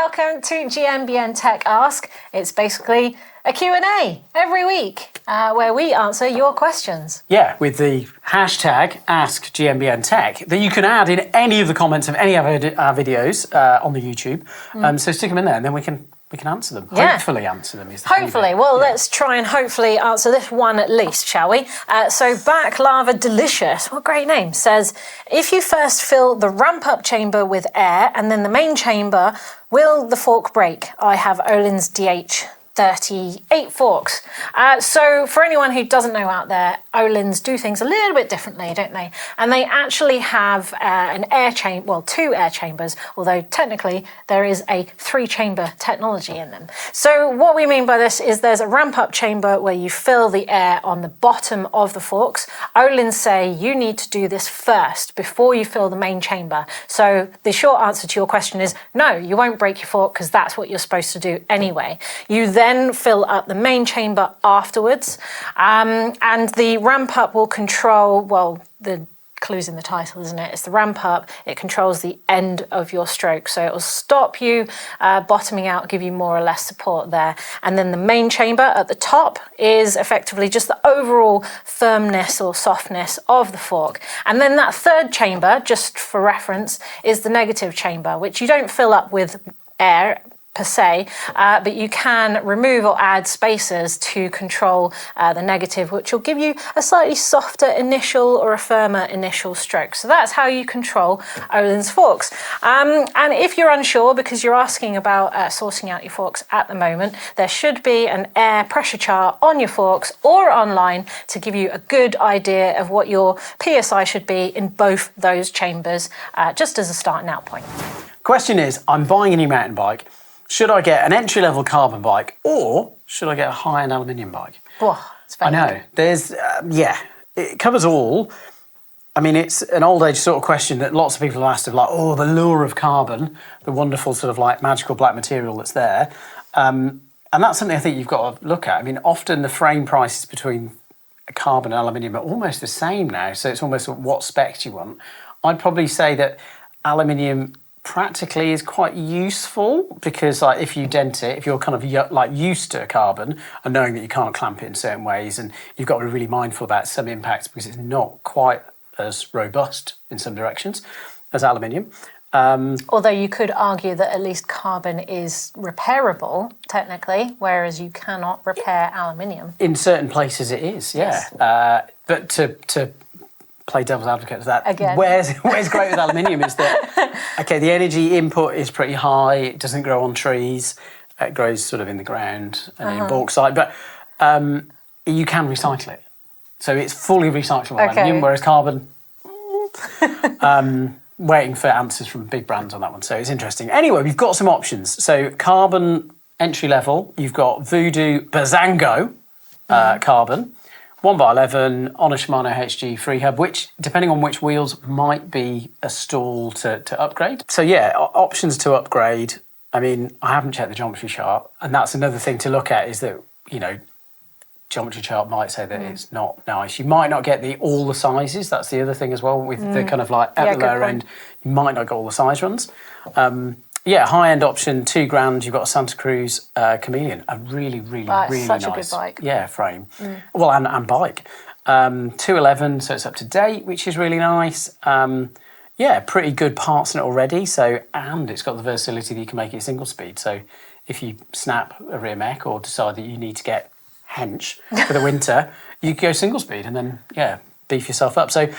welcome to GMBN Tech Ask. It's basically a Q&A every week where we answer your questions. Yeah, with the hashtag Ask GMBN Tech that you can add in any of the comments of any of our videos on the YouTube. So stick them in there and then we can answer them. Yeah. Hopefully answer them. Hopefully. Well, let's try and hopefully answer this one at least, shall we? So Baklava Delicious, what a great name, says, if you first fill the ramp-up chamber with air and then the main chamber, will the fork break? I have Öhlins DH38 forks. So for anyone who doesn't know out there, Öhlins do things a little bit differently, don't they? And they actually have an air chamber, well, 2 air chambers, although technically there is a 3-chamber technology in them. So what we mean by this is there's a ramp-up chamber where you fill the air on the bottom of the forks. Öhlins say you need to do this first before you fill the main chamber. So the short answer to your question is no, you won't break your fork because that's what you're supposed to do anyway. You then fill up the main chamber afterwards, and the ramp up will control, well, the clue's in the title, isn't it? It's the ramp up. It controls the end of your stroke. So it will stop you bottoming out, give you more or less support there. And then the main chamber at the top is effectively just the overall firmness or softness of the fork. And then that 3rd chamber, just for reference, is the negative chamber, which you don't fill up with air per se, but you can remove or add spacers to control the negative, which will give you a slightly softer initial or a firmer initial stroke. So that's how you control Öhlins forks. And if you're unsure, because you're asking about sorting out your forks at the moment, there should be an air pressure chart on your forks or online to give you a good idea of what your PSI should be in both those chambers, just as a starting out point. Question is, I'm buying a new mountain bike. Should I get an entry-level carbon bike or should I get a high-end aluminium bike? Oh, it's very I know. There's, it covers all. I mean, it's an old-age sort of question that lots of people have asked of, like, oh, the lure of carbon, the wonderful sort of like magical black material that's there. And that's something I think you've got to look at. I mean, often the frame prices between carbon and aluminium are almost the same now, so it's almost what specs you want. I'd probably say that aluminium practically is quite useful because, like, if you dent it, if you're kind of like used to carbon and knowing that you can't clamp it in certain ways, and you've got to be really mindful about some impacts because it's not quite as robust in some directions as aluminium. Although you could argue that at least carbon is repairable technically, whereas you cannot repair aluminium. In certain places it is, yeah. Yes. But to play devil's advocate for that. Again. Where's great with aluminium is that, okay, the energy input is pretty high. It doesn't grow on trees. It grows sort of in the ground and in bauxite. But you can recycle it. So it's fully recyclable aluminium, whereas carbon, waiting for answers from big brands on that one. So it's interesting. Anyway, we've got some options. So carbon entry level, you've got Voodoo Bazango carbon. 1x11 on a Shimano HG free hub, which, depending on which wheels, might be a stall to upgrade. So yeah, options to upgrade. I mean, I haven't checked the geometry chart, and that's another thing to look at is that, you know, geometry chart might say that it's not nice. You might not get all the sizes. That's the other thing as well with the kind of like at the lower end, you might not get all the size runs. Yeah, high-end option, $2,000. You've got a Santa Cruz Chameleon, a really nice, such a good bike. Yeah, frame. Well, and bike. 211, so it's up to date, which is really nice. Yeah, pretty good parts in it already. So, and it's got the versatility that you can make it single speed. So, if you snap a rear mech or decide that you need to get hench for the winter, you can go single speed and then beef yourself up. So,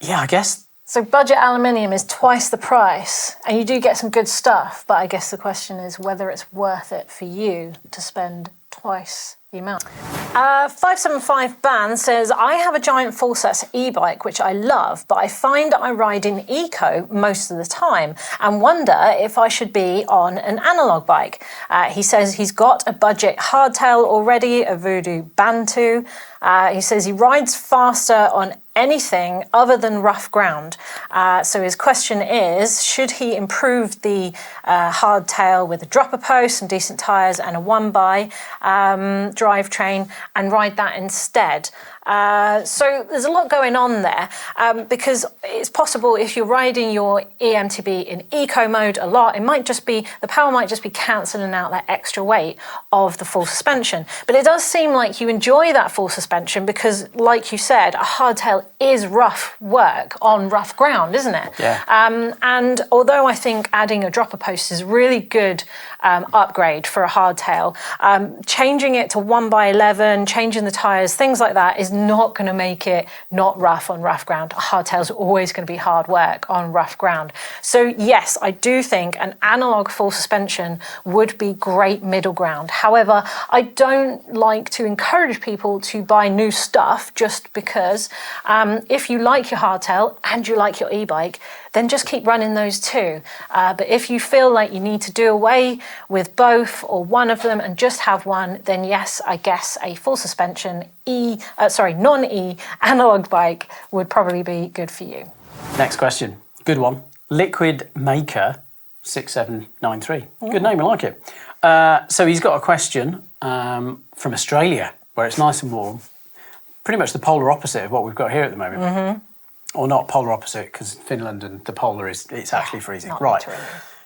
yeah, I guess. So budget aluminium is twice the price, and you do get some good stuff, but I guess the question is whether it's worth it for you to spend twice the amount. 575 Ban says, I have a giant full-set e-bike, which I love, but I find I ride in eco most of the time and wonder if I should be on an analog bike. He says he's got a budget hardtail already, a Voodoo Bantu. He says he rides faster on anything other than rough ground. So his question is, should he improve the hardtail with a dropper post, some decent tyres and a 1x drivetrain and ride that instead? So there's a lot going on there because it's possible if you're riding your eMTB in eco mode a lot, the power might just be cancelling out that extra weight of the full suspension. But it does seem like you enjoy that full suspension because, like you said, a hardtail is rough work on rough ground, isn't it? Yeah. And although I think adding a dropper post is a really good upgrade for a hardtail, changing it to 1x11, changing the tyres, things like that is not going to make it not rough on rough ground. A hardtail's always going to be hard work on rough ground. So yes, I do think an analog full suspension would be great middle ground. However, I don't like to encourage people to buy new stuff just because if you like your hardtail and you like your e-bike, then just keep running those two. But if you feel like you need to do away with both or one of them and just have one, then yes, I guess a full suspension non-E analog bike would probably be good for you. Next question, good one. Liquid Maker 6793. Good name, I like it. So he's got a question from Australia, where it's nice and warm. Pretty much the polar opposite of what we've got here at the moment. Mm-hmm. Or not polar opposite, because Finland and the polar it's actually freezing. Right. Literally.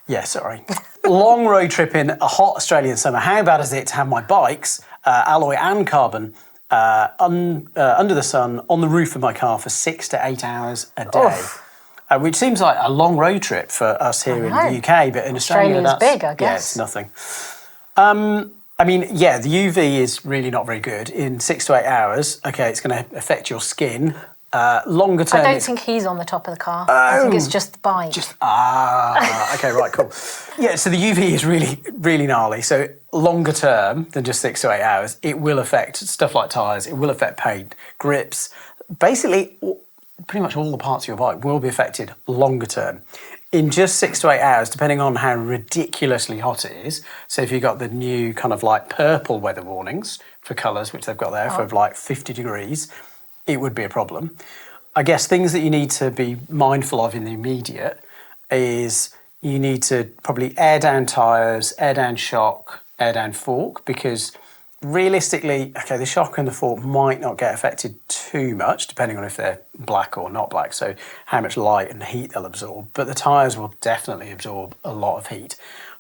Yeah, sorry. Long road trip in a hot Australian summer. How bad is it to have my bikes, alloy and carbon, under the sun on the roof of my car for 6 to 8 hours a day? Which seems like a long road trip for us here in the UK, but in Australia that's big, I guess. Yeah, it's nothing. I mean, yeah, the UV is really not very good. In 6 to 8 hours, okay, it's going to affect your skin. Longer term... I don't think he's on the top of the car. I think it's just the bike. Okay, right, cool. Yeah, so the UV is really, really gnarly. So longer term than just 6 to 8 hours, it will affect stuff like tyres, it will affect paint, grips. Basically, pretty much all the parts of your bike will be affected longer term. In just 6 to 8 hours, depending on how ridiculously hot it is, so if you've got the new kind of like purple weather warnings for colours, which they've got there for like 50 degrees, it would be a problem. I guess things that you need to be mindful of in the immediate is you need to probably air down tyres, air down shock, air down fork, because realistically, okay, the shock and the fork might not get affected too much, depending on if they're black or not black, so how much light and heat they'll absorb, but the tyres will definitely absorb a lot of heat.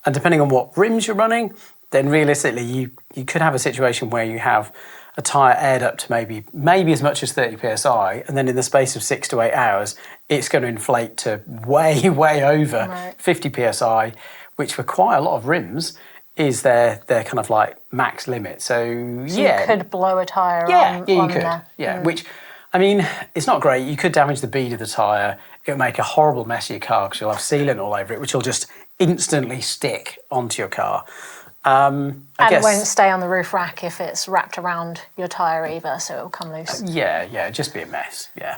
And depending on what rims you're running, then realistically you could have a situation where you have a tyre aired up to maybe as much as 30 psi, and then in the space of 6 to 8 hours, it's going to inflate to way over 50 psi, which for quite a lot of rims is their kind of like max limit. So you could blow a tyre on you could. there. Yeah, which, I mean, it's not great. You could damage the bead of the tyre. It'll make a horrible mess of your car because you'll have sealant all over it, which will just instantly stick onto your car. And it won't stay on the roof rack if it's wrapped around your tyre either, so it'll come loose. Yeah, it'd just be a mess, yeah.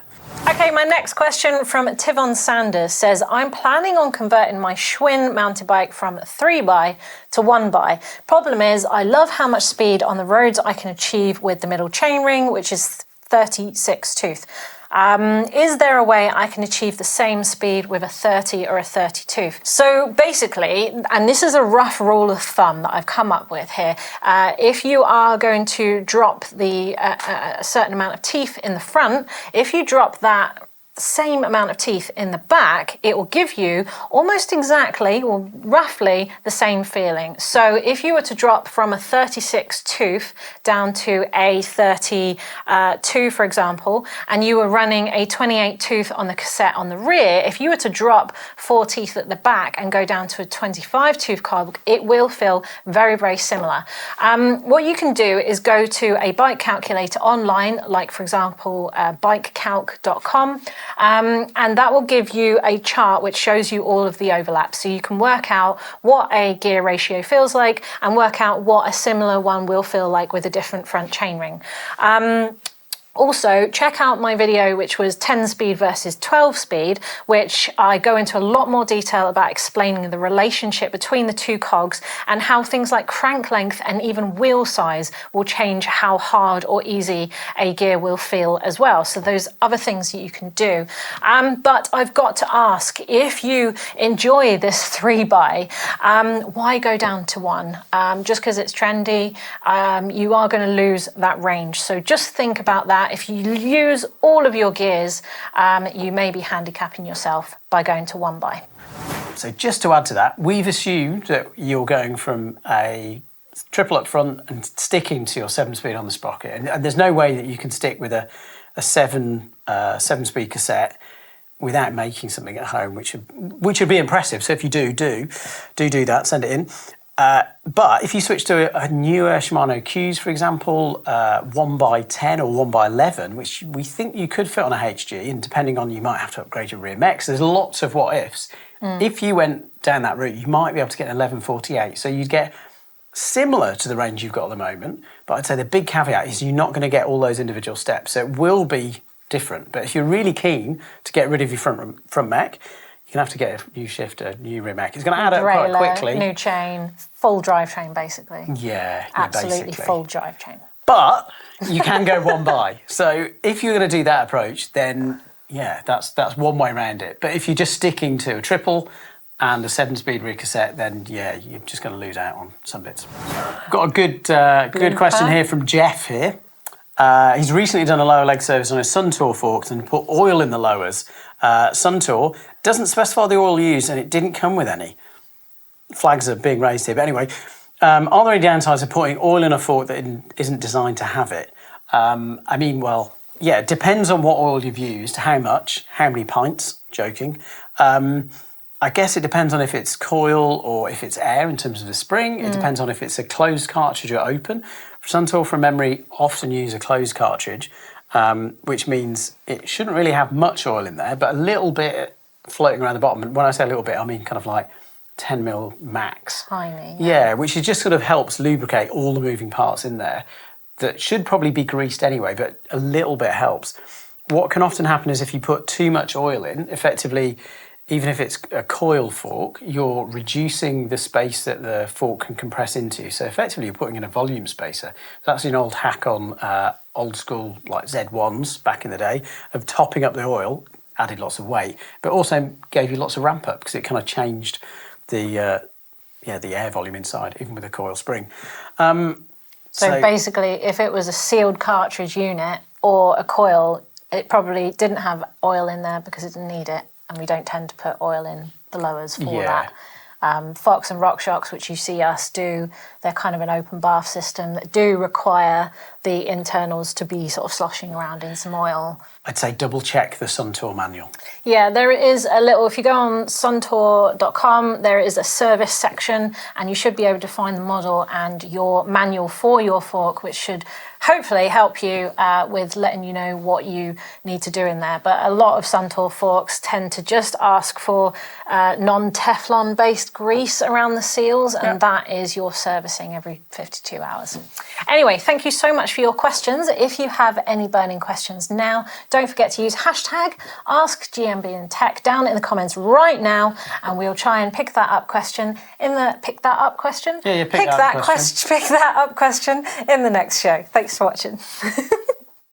Okay, my next question from Tivon Sanders says, I'm planning on converting my Schwinn mountain bike from 3x to 1x. Problem is, I love how much speed on the roads I can achieve with the middle chainring, which is 36 tooth. Is there a way I can achieve the same speed with a 30 or a 32? So basically, and this is a rough rule of thumb that I've come up with here, if you are going to drop a certain amount of teeth in the front, if you drop that same amount of teeth in the back, it will give you almost exactly, or roughly, the same feeling. So if you were to drop from a 36 tooth down to a 32, for example, and you were running a 28 tooth on the cassette on the rear, if you were to drop 4 teeth at the back and go down to a 25 tooth cog, it will feel very, very similar. What you can do is go to a bike calculator online, like, for example, bikecalc.com. And that will give you a chart which shows you all of the overlaps. So you can work out what a gear ratio feels like and work out what a similar one will feel like with a different front chainring. Also, check out my video, which was 10 speed versus 12 speed, which I go into a lot more detail about explaining the relationship between the two cogs and how things like crank length and even wheel size will change how hard or easy a gear will feel as well. So those other things that you can do. But I've got to ask, if you enjoy this 3x, why go down to 1? Just because it's trendy, you are going to lose that range. So just think about that. that if you use all of your gears, you may be handicapping yourself by going to one by. So just to add to that, we've assumed that you're going from a triple up front and sticking to your 7-speed on the sprocket, and there's no way that you can stick with a 7-speed cassette without making something at home, which would be impressive. So if you do that, send it in. But if you switch to a newer Shimano Qs, for example, 1x10 or 1x11, which we think you could fit on a HG, and depending on, you might have to upgrade your rear mech. So there's lots of what ifs. If you went down that route, you might be able to get an 1148. So you'd get similar to the range you've got at the moment, but I'd say the big caveat is you're not going to get all those individual steps. So it will be different. But if you're really keen to get rid of your front mech, you're going to have to get a new shifter, new rear mech. It's going to add up quite quickly. New chain, full drivetrain, basically. Yeah, absolutely basically. Full drivetrain. But you can go one by. So if you're going to do that approach, then yeah, that's one way around it. But if you're just sticking to a triple and a 7-speed rear cassette, then yeah, you're just going to lose out on some bits. Got a good question here from Jeff here. He's recently done a lower leg service on his Suntour forks and put oil in the lowers. Suntour doesn't specify the oil used, and it didn't come with any. Flags are being raised here. But anyway, are there any downsides of putting oil in a fork that isn't designed to have it? I mean, well, yeah, it depends on what oil you've used, how much, how many pints, joking. I guess it depends on if it's coil or if it's air in terms of the spring. It depends on if it's a closed cartridge or open. Suntour, from memory, often use a closed cartridge, which means it shouldn't really have much oil in there, but a little bit floating around the bottom. And when I say a little bit, I mean kind of like 10 mil max. Tiny. Yeah, which just sort of helps lubricate all the moving parts in there that should probably be greased anyway, but a little bit helps. What can often happen is if you put too much oil in, effectively, even if it's a coil fork, you're reducing the space that the fork can compress into. So effectively, you're putting in a volume spacer. That's an old hack on old school like Z1s back in the day of topping up the oil, added lots of weight, but also gave you lots of ramp up because it kind of changed the air volume inside, even with a coil spring. So basically, if it was a sealed cartridge unit or a coil, it probably didn't have oil in there because it didn't need it. And we don't tend to put oil in the lowers for that. Fox and RockShox, which you see us do, they're kind of an open bath system that do require the internals to be sort of sloshing around in some oil. I'd say double check the Suntour manual. Yeah, there is a little, if you go on suntour.com, there is a service section and you should be able to find the model and your manual for your fork, which should hopefully help you with letting you know what you need to do in there. But a lot of Suntour forks tend to just ask for non-Teflon based grease around the seals, and that is your servicing every 52 hours. Anyway, thank you so much for your questions. If you have any burning questions now, don't forget to use hashtag Ask GMBN Tech down in the comments right now, and we'll try and pick that up question in the pick that up question in the next show. Thanks for watching.